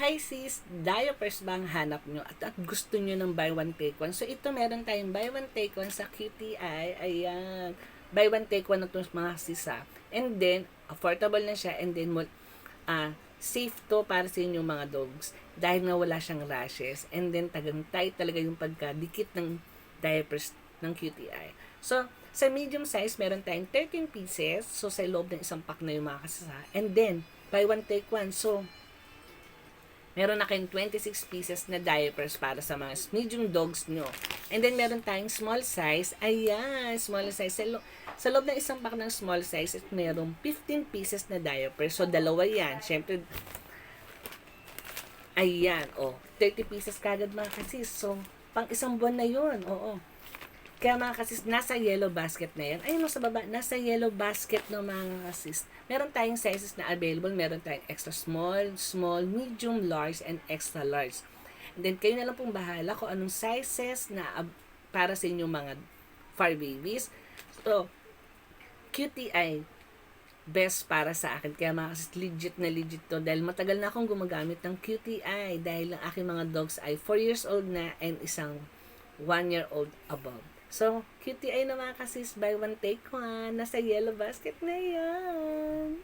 Hi sis, diapers ba ang hanap nyo at gusto nyo ng buy one take one? So ito meron tayong buy one take one sa QTI. Ayan. Buy one take one na itong mga sisa. And then, affordable na siya. And then, safe to para sa inyong mga dogs. Dahil nga wala siyang rashes. And then, tagang tight talaga yung pagkadikit ng diapers ng QTI. So, sa medium size, meron tayong 13 pieces. So, sa loob ng isang pack na yung mga kasasa. And then, buy one take one. So, meron na kayong 26 pieces na diapers para sa mga medium dogs nyo. And then, meron tayong small size. Ayan, small size. Sa loob ng isang pack ng small size, meron 15 pieces na diapers. So, dalawa yan. Siyempre, ayan, 30 pieces kagad mga kasis. So, pang isang buwan na yun. Oo. Kaya mga kasis, nasa yellow basket na yan. Ayun sa baba, nasa yellow basket ng mga kasis. Meron tayong sizes na available. Meron tayong extra small, small, medium, large, and extra large. And then, kayo na lang pong bahala kung anong sizes na para sa inyong mga fur babies. So, QTI, best para sa akin. Kaya mga kasis, legit to. Dahil matagal na akong gumagamit ng QTI. Dahil ang aking mga dogs ay 4 years old na and isang 1 year old above. So, QTI na mga kasis, buy one take one. Nasa yellow basket na yan.